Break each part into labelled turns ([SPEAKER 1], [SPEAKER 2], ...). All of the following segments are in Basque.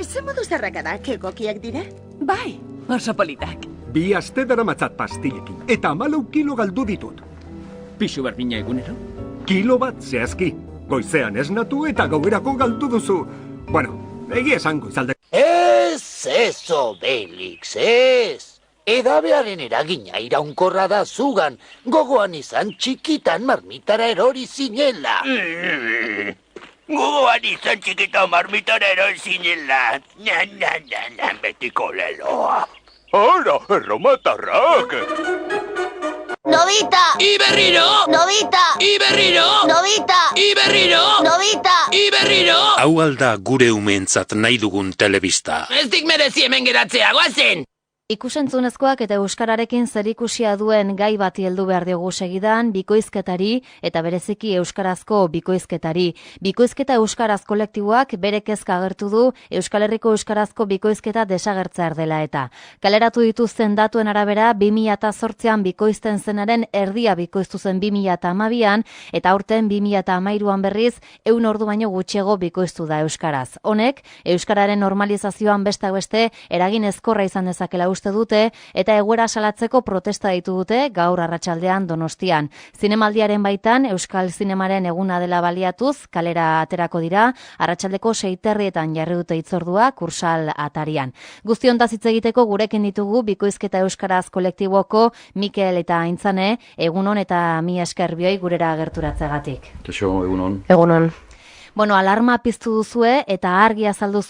[SPEAKER 1] Ze modu zerrakadak egokiak dira?
[SPEAKER 2] Bai, oso politak.
[SPEAKER 3] 2 aste daramatzat pastilekin, eta 14 kilo galdu ditut.
[SPEAKER 4] Pixu berdina egunero?
[SPEAKER 3] Kilo bat zehazki. Goizean esnatu eta gauerako galdu duzu. Bueno, egia esan goizalde.
[SPEAKER 5] Ez, Obelix, ez. Edabearen eragina iraunkorra da zugan, gogoan izan txikitan marmitara erori zinela.
[SPEAKER 6] Gogoan izan txikitan marmitara erori zinela. Betiko leloa. Hala, erromatarrak!
[SPEAKER 5] Nobita!
[SPEAKER 6] Iberriro!
[SPEAKER 5] Nobita!
[SPEAKER 6] Iberriro!
[SPEAKER 5] Nobita!
[SPEAKER 6] Iberriro!
[SPEAKER 5] Nobita!
[SPEAKER 6] Iberriro!
[SPEAKER 7] Hau alda gure umeentzat nahi dugun telebista.
[SPEAKER 6] Ez dik merezi hemen geratzea, goazen!
[SPEAKER 8] Ikusentzunezkoak eta euskararekin zerikusia duen gai bati heldu behar diogu segidan, bikoizketari eta bereziki euskarazko bikoizketari. Bikoizketa euskaraz kolektiboak bere kezka agertu du Euskal Herriko euskarazko bikoizketa desagertzear dela eta. Kaleratu dituzten datuen arabera 2008an bikoizten zenaren erdia bikoiztu zen 2012an eta aurten 2013an berriz 100 ordu baino gutxiago bikoiztu da euskaraz. Honek, euskararen normalizazioan besteak beste eragin ezkorra izan dezakela uste dute eta egoera salatzeko protesta ditu dute gaur arratsaldean Donostian. Zinemaldiaren baitan Euskal Zinemaren eguna dela baliatuz kalera aterako dira, arratsaldeko 6:30etan jarri dute hitzordua Kursal atarian. Guzti hontaz hitz egiteko gurekin ditugu bikoizketa euskaraz kolektiboko Mikel eta Aintzane, egunon eta mi esker bioi gurera gerturatzegatik.
[SPEAKER 9] Kaixo, egunon.
[SPEAKER 8] Egunon. Bueno, alarma piztu duzue eta argi azaldu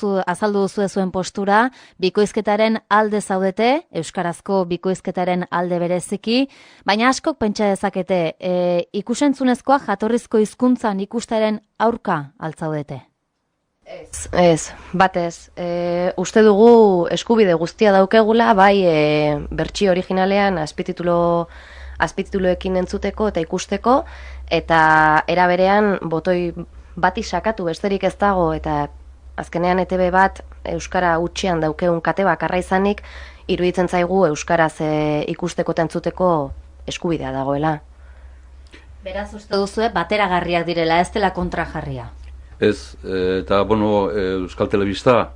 [SPEAKER 8] duzue zuen postura, bikoizketaren alde zaudete, euskarazko bikoizketaren alde bereziki, baina askok pentsa dezakete, ikusentzunezkoa jatorrizko hizkuntzan ikustaren aurka altzaudete.
[SPEAKER 10] Ez, batez. Uste dugu eskubide guztia daukegula, bai bertsio originalean azpitituloekin entzuteko eta ikusteko, eta era berean botoi bati sakatu besterik ez dago eta azkenean ETB bat euskara hutsean daukeun kate bakarra izanik iruditzen zaigu euskaraz ikusteko eta entzuteko eskubidea dagoela.
[SPEAKER 8] Beraz uste duzue bateragarriak direla, ez dela kontrajarria.
[SPEAKER 9] Ez, eta Euskal Telebista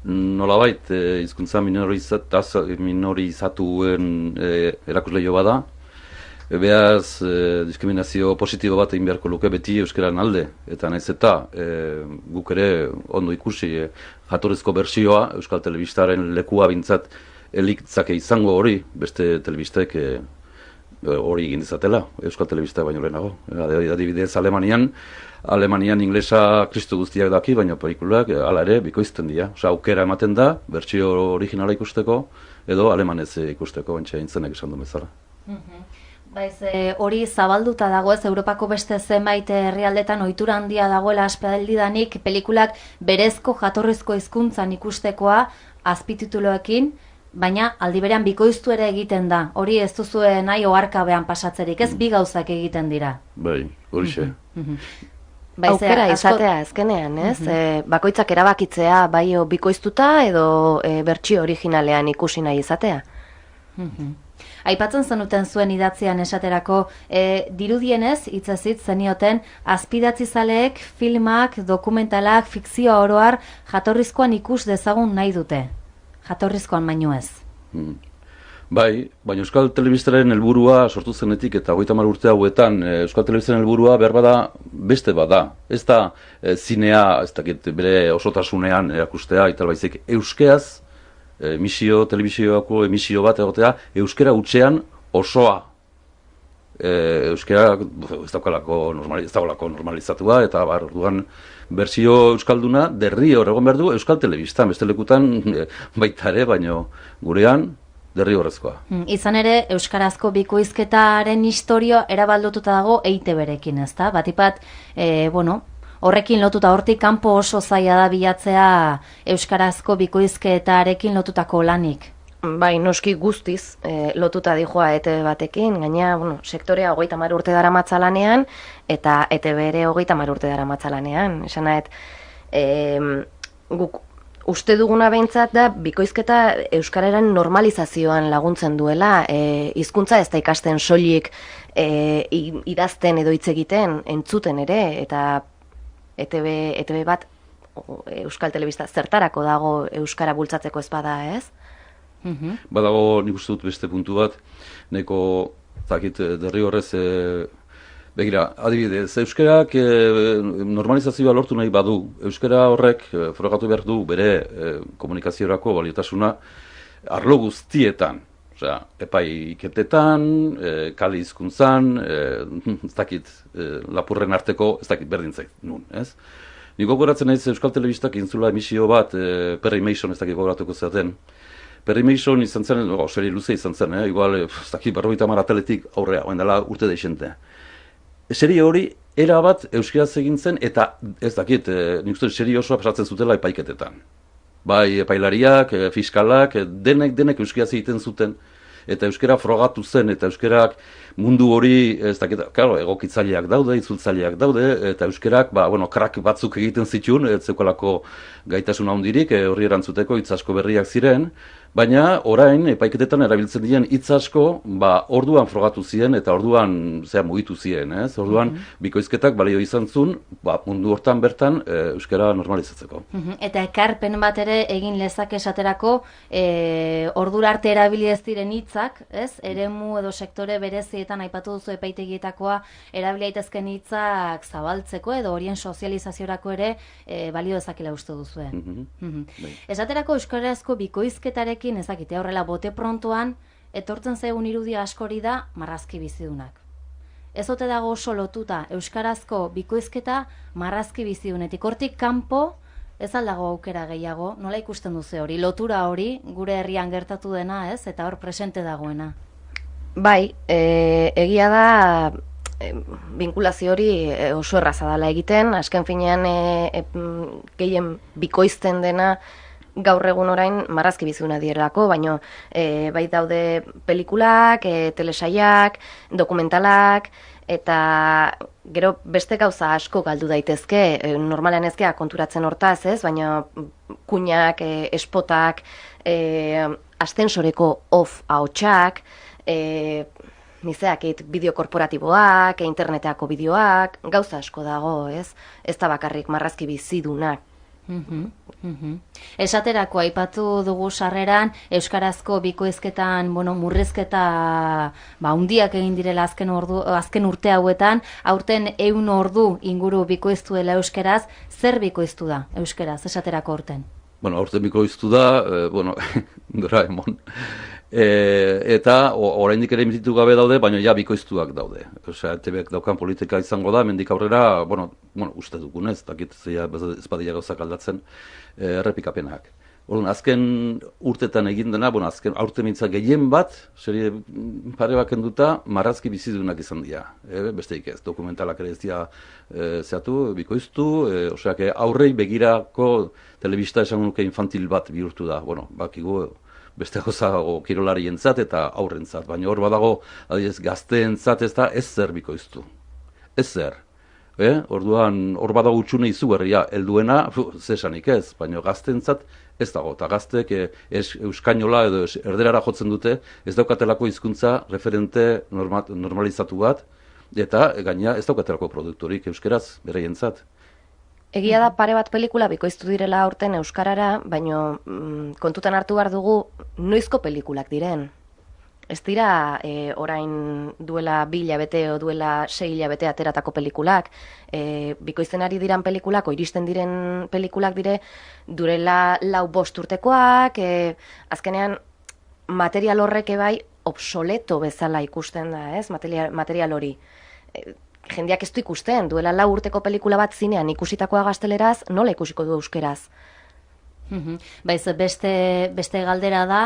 [SPEAKER 9] nolabait hizkuntza minorizatuen erakusleio bada. Beaz, diskriminazio positibo bat egin beharko luke beti euskararen alde. Eta nahiz eta guk ere ondo ikusi jatorrizko bertsioa Euskal Telebistaren lekua bintzat elitzake izango hori, beste telebistek hori egin dezatela, Euskal Telebista baino lehenago. Adibidez, Alemanian inglesa kristu guztiak daki, baina pelikulak hala ere bikoizten dira. Osa, aukera ematen da, bertsio originala ikusteko, edo alemanez ikusteko, bentsa intzenek esan du bezala.
[SPEAKER 8] Baiz, hori zabalduta dago ez, Europako beste zenbait herrialdetan ohitura handia dagoela aspaldidanik pelikulak berezko jatorrizko hizkuntzan ikustekoa azpitituloekin, baina aldi berean bikoiztu ere egiten da. Hori ez duzue nahi oharkabean pasatzerik, ez bi gauzak egiten dira.
[SPEAKER 9] Bai, horixe.
[SPEAKER 10] Aukera izatea azkenean, ez? Bakoitzak erabakitzea bai bikoiztuta edo bertsio originalean ikusi nahi izatea.
[SPEAKER 8] Aipatzen zenuten zuen idatzian esaterako, dirudienez, hitzez zenioten, azpidatzizaleek, filmak, dokumentalak, fikzioa oroar, jatorrizkoan ikus dezagun nahi dute. Jatorrizkoan baino ez.
[SPEAKER 9] Bai, baina Euskal Telebistaren helburua sortu zenetik eta 30 urte hauetan Euskal Telebistaren helburua behar bada beste bada. Ez da zinea, ez dakit bere osotasunean erakustea, eta baizik euskeaz, telebizioko emisio bat egotea, euskera hutsean osoa. Euskera ez dagoelako normalizatua, eta orduan bertsio euskalduna derrigor egon behar du Euskal Telebistan, beste lekutan baita ere, baino gurean derrigorrezkoa.
[SPEAKER 8] Izan ere, euskarazko bikoizketaren historia erabaldututa dago EITB-rekin, ezta? Batipat, horrekin lotuta, hortik kanpo oso zaila da bilatzea euskarazko bikoizketarekin lotutako lanik.
[SPEAKER 10] Bai, noski guztiz lotuta dijoa ETB batekin, gaina, sektorea 30 urte dara matzalanean, eta ETB ere 30 urte dara matzalanean. Esan nahet, guk uste duguna behintzat da, bikoizketa euskararen normalizazioan laguntzen duela, hizkuntza ez da ikasten soilik idazten edo hitz egiten, entzuten ere, eta ETB bat Euskal Telebista zertarako dago euskara bultzatzeko ez bada, ez?
[SPEAKER 9] Badago nik uste dut beste puntu bat, neko zakit derrigorrez begira, adibidez, euskarak normalizazioa lortu nahi badu, euskara horrek frogatu behar du bere komunikaziorako baliotasuna arlo guztietan. Osea, epaiketetan, kale hizkuntzan, ez dakit, lapurren arteko, ez dakit berdin zait, nun, ez? Nik gogoratzen naiz Euskal Telebistak intzula emisio bat, Perry Mason ez dakit gogoratuko zaten. Perry Mason izan zen, serie luze izan zen, igual, ez dakit, 50 ataletik aurrea, oen dela urte deixente. Serie hori, era bat euskaraz egin zen, eta ez dakit, nik uste serie osoa pasatzen zutela epaiketetan. Bai, epailariak, fiskalak, denek euskaraz egiten zuten, eta euskara frogatu zen, eta euskarak mundu hori, ez dakit, claro, egokitzaileak daude, itzultzaileak daude, eta euskarak, krak batzuk egiten zituen, ez zeukalako gaitasuna handirik, horri erantzuteko hitz asko berriak ziren, baina orain epaiketetan erabiltzen diren hitz asko, orduan frogatu ziren eta orduan mugitu ziren, ez? Orduan bikoizketak balio izan zuen, mundu hortan bertan euskara normalizatzeko.
[SPEAKER 8] Eta ekarpen bat ere egin lezake esaterako, ordura arte erabili ez diren hitzak, ez? Eremu edo sektore berezietan aipatu duzu epaitegietakoa erabili daitezkeen hitzak zabaltzeko edo horien sozializaziorako ere balio dezakela uste duzue. Esaterako euskarazko bikoizketarekin ezakite horrela bote prontoan, etortzen zaigun irudia askori da marrazki bizidunak. Ez ote dago oso lotuta euskarazko bikoizketa marrazki bizidunetik. Hortik kanpo ez aldago aukera gehiago, nola ikusten duzu hori, lotura hori gure herrian gertatu dena, ez? Eta hor presente dagoena.
[SPEAKER 10] Bai, egia da vinkulazio hori oso erraza dela egiten, azken finean gehien bikoizten dena gaur egun orain marrazki bizuna direlako, baina bai daude pelikulak, telesaiak, dokumentalak, eta gero beste gauza asko galdu daitezke, normalean ezkea konturatzen hortaz, ez, baina kuinak, espotak, astensoreko off ahotsak, nizeak bideo korporatiboak, interneteako bideoak, gauza asko dago, ez? Ez da bakarrik marrazki bizidunak.
[SPEAKER 8] Esaterako aipatu dugu sarreran euskarazko bikoizketan murrizketa handiak egin direla azken urte hauetan, aurten 100 ordu inguru bikoiztu dela euskaraz. Zer bikoiztu da euskaraz esaterako aurten?
[SPEAKER 9] Aurten bikoiztu da, Doraemon. Eta oraindik ere emititu gabe daude, baina ja bikoiztuak daude. Osea, ETBek daukan politika izango da, mendik aurrera, uste dugunez, dakit ez badila gauzak aldatzen, errepikapenak. Orduan, azken urtetan egin dena, aurten mintza gehien bat, serie pare bat kenduta, marrazki bizidunak izan dira. Besteik ez, dokumentalak ere ez dira zehatu, bikoiztu, osea, aurrei begirako telebista esan nuke infantil bat bihurtu da. Bakigu, beste gauza kirolarientzat eta aurrentzat, baina hor badago adibidez gazteentzat ez da ez zer bikoiztu. Ez zer. Orduan hor badago utxune izugarria helduena, zesanik ez, baina gazteentzat ez dago, eta gaztek euskainola edo erderara jotzen dute, ez daukatelako hizkuntza referente normalizatu bat, eta gaina ez daukatelako produktorik euskeraz beraientzat.
[SPEAKER 10] Egia da pare bat pelikula bikoiztu direla aurten euskarara, baina kontutan hartu behar dugu noizko pelikulak diren. Ez dira orain duela 2 hilabete o duela 6 hilabete ateratako pelikulak. Bikoizten ari diran pelikulak, iristen diren pelikulak dire, durela 4-5 urtekoak, azkenean material horrek bai obsoleto bezala ikusten da, ez? Material hori. Jendeak ez du ikusten, duela 4 urteko pelikula bat zinean ikusitakoa gazteleraz, nola ikusiko du euskeraz?
[SPEAKER 8] Baiz, beste galdera da,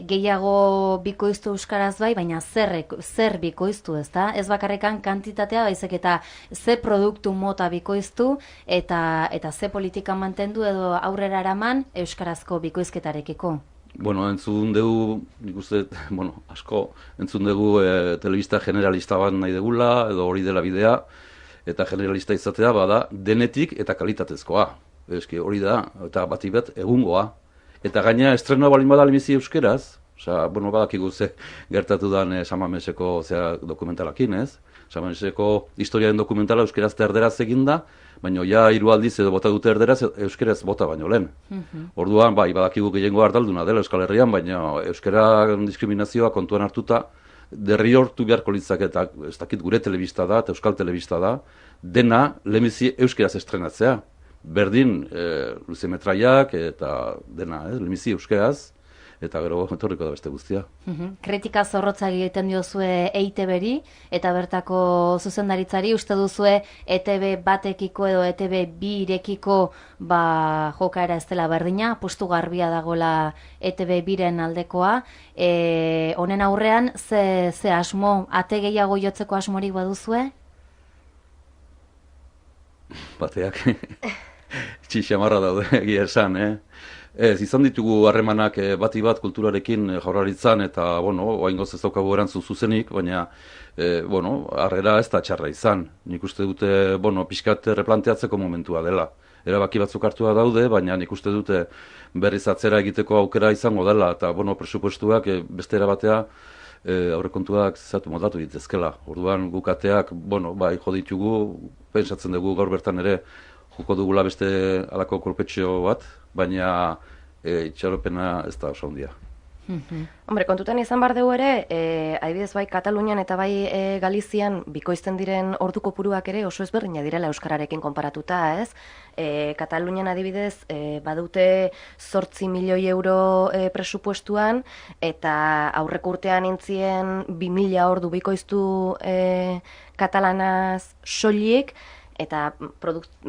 [SPEAKER 8] gehiago bikoiztu euskaraz bai, baina zer bikoiztu, ez da? Ez bakarrekan kantitatea, baizek eta ze produktu mota bikoiztu eta ze politika mantendu edo aurrera eraman euskarazko bikoizketarekiko.
[SPEAKER 9] Entzun dugu, nik uste, asko, entzun dugu telebista generalista bat nahi degula, edo hori dela bidea, eta generalista izatea bada denetik eta kalitatezkoa. Eski hori da, eta bati bat egungoa. Eta gaina estrenoa balin bada lemezi euskeraz, badakigu ze gertatu dan Samameseko dokumentalakin, ez? Samameseko historiaren dokumentala euskeraz eta erderaz eginda, baina ja 3 aldiz edo bota dute erderaz euskeraz bota baino lehen. Orduan, bai, badakigu gehiengo ardalduna dela Euskal Herrian, baina euskara diskriminazioa kontuan hartuta derrigortu beharko litzake, eta ez dakit gure telebista da, eta euskal telebista da, dena lehenbizi euskeraz estrenatzea. Berdin luzemetraiak eta dena, lehenbizi euskeraz, eta gero etorriko da beste guztia.
[SPEAKER 8] Kritika zorrotza egiten diozue EITB-ri eta bertako zuzendaritzari, uste duzue ETB batekiko edo ETB birekiko jokaera ez dela berdina, apustu garbia dagoela ETB biren aldekoa. Honen aurrean, ze asmo, ate gehiago jotzeko asmorik baduzue?
[SPEAKER 9] Bateak txixamarra daude egia esan, Ez, izan ditugu harremanak bati bat kulturarekin Jaurlaritzan, eta, oraingoz ez daukagu erantzun zuzenik, baina, harrera ez da txarra izan. Nik uste dute, pixkat replanteatzeko momentua dela. Erabaki batzuk hartua daude, baina nik uste dute berriz atzera egiteko aukera izango dela, eta, presupuestuak beste erabatea aurrekontuak zatu moldatu ditezkela. Orduan gukateak, bai, jo ditugu, pentsatzen dugu gaur bertan ere, joko dugula beste alako kolpetxo bat, baina itxaropena ez da oso handia.
[SPEAKER 10] Hombre, kontutan izan behar dugu ere, adibidez bai Katalunian eta bai Galizian bikoizten diren ordu kopuruak ere oso ezberdina direla euskararekin konparatuta, ez? Katalunian adibidez badute 8 milioi euro presupuestuan, eta aurreko urtean intzien 2000 ordu bikoiztu katalanaz soilik, eta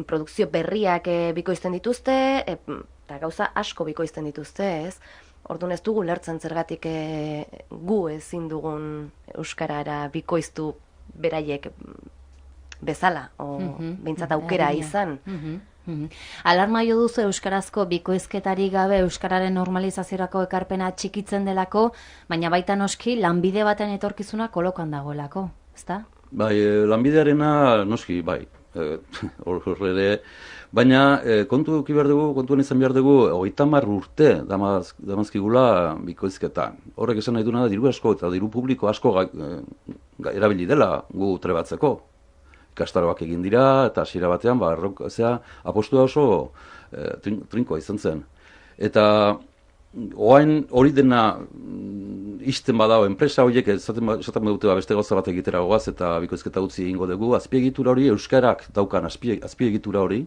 [SPEAKER 10] produkzio berriak bikoizten dituzte, eta gauza asko bikoizten dituzte, ez? Orduan ez dugu lertzen zergatik gu ezin dugun euskarara bikoiztu beraiek bezala, behintzat aukera izan.
[SPEAKER 8] Alarma jo duzu euskarazko bikoizketari gabe euskararen normalizaziorako ekarpena txikitzen delako, baina baita noski lanbide baten etorkizuna kolokan dagoelako, ezta?
[SPEAKER 9] Bai, lanbidearena noski, bai. Horre, baina kontuan izan behar dugu 30 urte damazkigula bikoizketan. Horrek esan nahi duena da diru asko eta diru publiko asko erabili dela gu trebatzeko. Ikastaroak egin dira eta hasiera batean apostua oso trinkoa izan zen. Eta hori dena isten badao, enpresa horiek esaten badute beste gauza bat egitera goaz eta bikoizketa utzi egingo dugu, azpiegitura hori, euskarak daukan azpiegitura hori.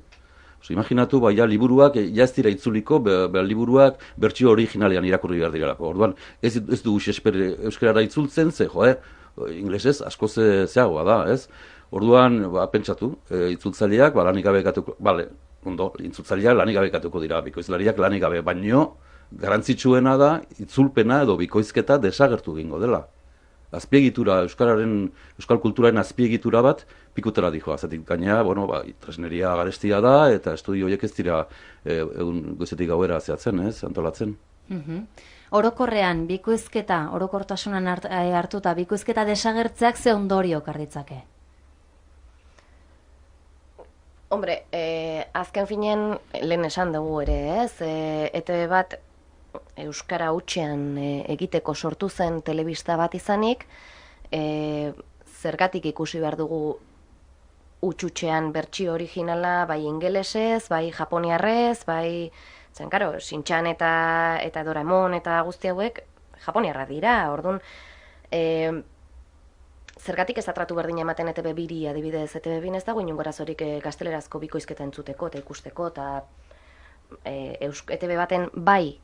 [SPEAKER 9] Imaginatu, liburuak ez dira itzuliko, liburuak bertsio originalean irakurri behar direlako. Orduan, ez dugu euskarara itzultzen, inglesez asko zeagoa da, ez? Orduan, pentsatu, itzultzaileak lanik gabekatuko, itzultzaileak lanik gabekatuko dira, bikoizlariak lanik gabe, baino, garantzitsuena da, itzulpena edo bikoizketa desagertu egingo dela. Azpiegitura, euskal kulturaren azpiegitura bat, pikutera dihoa. Zatik gainea, tresneria garestia da, eta estudio horiek ez dira goizetik gauera zehatzen, antolatzen.
[SPEAKER 8] Orokorrean, bikoizketa, orokortasunan hartuta, bikoizketa desagertzeak ze ondorio karditzake?
[SPEAKER 10] Hombre, azken finen lehen esan dugu ere, ez? ETB bat euskara hutsean egiteko sortu zen telebista bat izanik, zergatik ikusi behar dugu hutsuntxean bertsio originala, bai ingelesez, bai japoniarrez, bai, Shin-chan eta Doraemon eta guzti hauek japoniarra dira, orduan, zergatik ez atratu berdina ematen ETB biri, adibidez, ETB bin ez dago inongo arazorik gaztelerazko bikoizketa entzuteko eta ikusteko, eta ETB baten bai,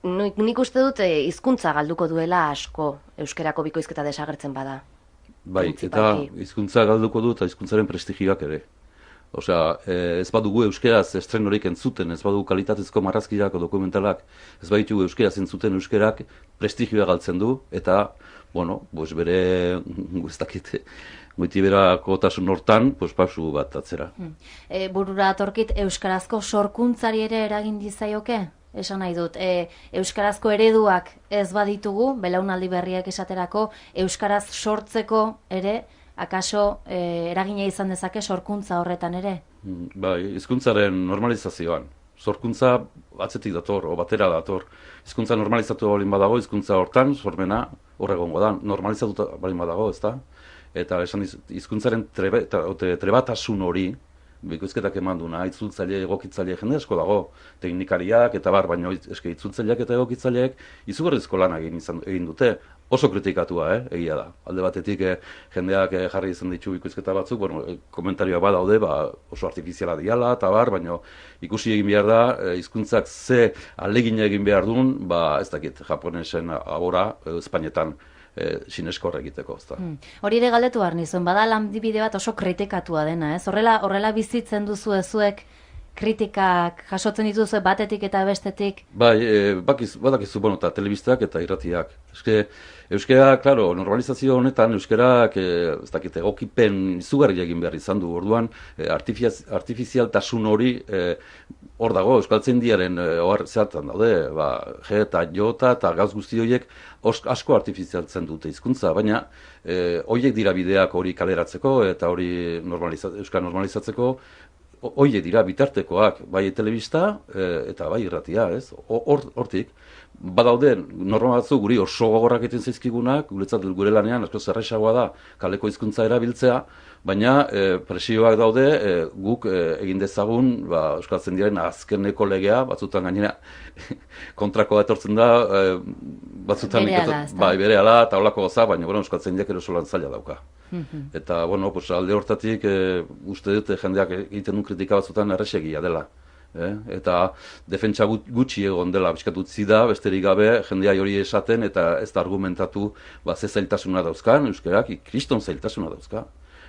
[SPEAKER 10] nik uste dut hizkuntza galduko duela asko euskerako bikoizketa desagertzen bada.
[SPEAKER 9] Bai, eta hizkuntza galduko du eta hizkuntzaren prestigioak ere. Osea, ez badugu euskeraz estrenorik entzuten, ez badugu kalitatezko marrazkiak o dokumentalak, ez baditugu euskeraz entzuten euskerak prestigioa galtzen du, eta, bere, ez dakit, goitiberako tasun hortan, pausu bat atzera.
[SPEAKER 8] Burura atorkit, euskarazko sorkuntzari ere eragin dizaioke? Esan nahi dut, euskarazko ereduak ez baditugu, belaunaldi berriak esaterako, euskaraz sortzeko ere, akaso eragina izan dezake sorkuntza horretan ere?
[SPEAKER 9] Bai, hizkuntzaren normalizazioan. Sorkuntza atzetik dator, o batera dator. Hizkuntza normalizatu balin badago, hizkuntza hortan, sormena horregongo da. Normalizatuta balin badago, ez da? eta esan hizkuntzaren trebatasun hori, bikoizketak eman duna, itzultzaile, egokitzaile, jende asko dago, teknikariak eta baina itzultzaileak eta egokitzaileak izugarrizko lan egin dute, oso kritikatua, egia da. Alde batetik jendeak jarri izan ditu bikoizketa batzuk, komentarioak badaude, oso artifiziala diala, eta baina ikusi egin behar da, hizkuntzak ze alegin egin behar duen, ez dakit, japonesen abora, Espainetan, sineskor egiteko, ezta.
[SPEAKER 8] Hori ere galdetu behar nizuen, bada lanbide bat oso kritikatua dena, ez? Horrela bizitzen duzu ezuek kritikak jasotzen dituzu batetik eta bestetik?
[SPEAKER 9] Bai, badakizu, eta telebistak eta irratiak. Euskara, klaro, normalizazio honetan Euskarak, ez dakit, egokipen izugarri egin behar izan du, orduan, artifizialtasun hori hor dago, euskaltzaindiaren ohar zehatzen daude, G eta J eta gauz guzti horiek asko artifizialtzen dute hizkuntza, baina horiek dira bideak hori kaleratzeko eta hori euskara normalizatzeko, horiek dira bitartekoak, bai telebista eta bai irratia, ez? Hortik, badaude norma batzu guri oso gogorrak egiten zaizkigunak, guretzat gure lanean asko zerrexagoa da kaleko hizkuntza erabiltzea, baina presioak daude guk egin dezagun euskaltzaindiaren azkeneko legea, batzutan gainera kontrakoa etortzen da, batzutan berehala eta holako goza, baina euskaltzaindiak erosolan zaila dauka. Eta, alde hortatik uste dut jendeak egiten duen kritika batzutan erresegia dela. Eta defentsa gutxi egon dela bizkatutzi da, besterik gabe jendea hori esaten eta ez da argumentatu ze zailtasuna dauzkan, euskarak kriston zailtasuna dauzka.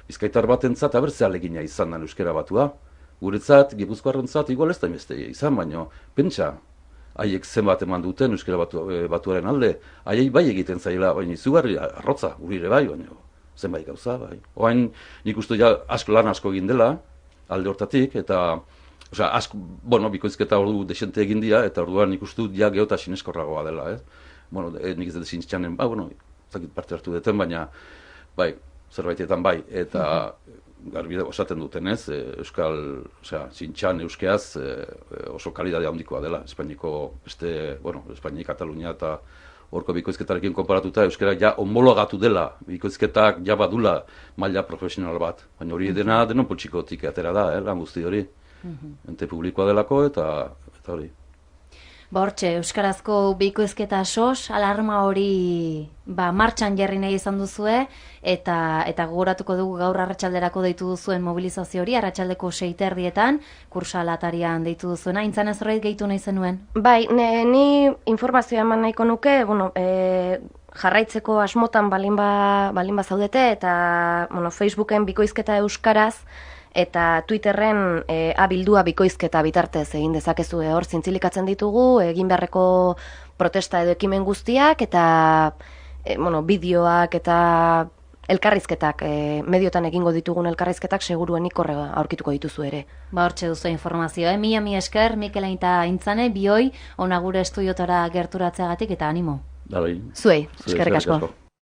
[SPEAKER 9] Bizkaitar batentzat abertzea alegina izan da euskara batua. Guretzat, gipuzkoarrentzat igual ez da imeste izan, baina pentsa, haiek zenbat eman duten euskara batuaren alde, haiei bai egiten zaila, baina izugarri arrotza, gurire bai, baina zenbait gauza, bai. Oain nik uste lan asko egin dela, alde hortatik, eta bikoizketa ordu desente egin dira, eta orduan nik uste dut geota sineskorragoa dela, ez? Nik ez dut sinistxanen, zakit parte hartu duten, baina, zerbaitetan bai, eta garbi osaten duten, ez? Euskal, sintxan euskeaz oso kalidadea handikoa dela, Espainiko, Espainia, Katalunia eta horko bikoizketarekin konparatuta, euskara homologatu dela, bikoizketak badula maila profesional bat, baina hori denon poltsikotik atera da, lan guzti hori. Ente publikoa delako eta hori.
[SPEAKER 8] Hortxe, euskarazko bikoizketa sos, alarma hori martxan jarri nahi izan duzue, eta gogoratuko dugu gaur arratsalderako deitu duzuen mobilizazio hori, arratsaldeko 6:30 kursalatarian deitu duzuena, intzan zerbait gehitu nahi zenuen?
[SPEAKER 10] Bai, ni informazioa eman nahiko nuke, jarraitzeko asmotan balin zaudete, eta Facebooken bikoizketa euskaraz, eta Twitterren abildua bikoizketa bitartez egin dezakezu hor zintzilikatzen ditugu, egin beharreko protesta edo ekimen guztiak, eta bideoak eta elkarrizketak, mediotan egingo ditugun elkarrizketak seguruenik horrega aurkituko dituzu ere.
[SPEAKER 8] Hortxe duzu informazioa, mila esker, Mikel eta Intzane, bioi, ona gure estudiotara gerturatzeagatik eta animo.
[SPEAKER 9] Zuei,
[SPEAKER 10] eskerrik asko.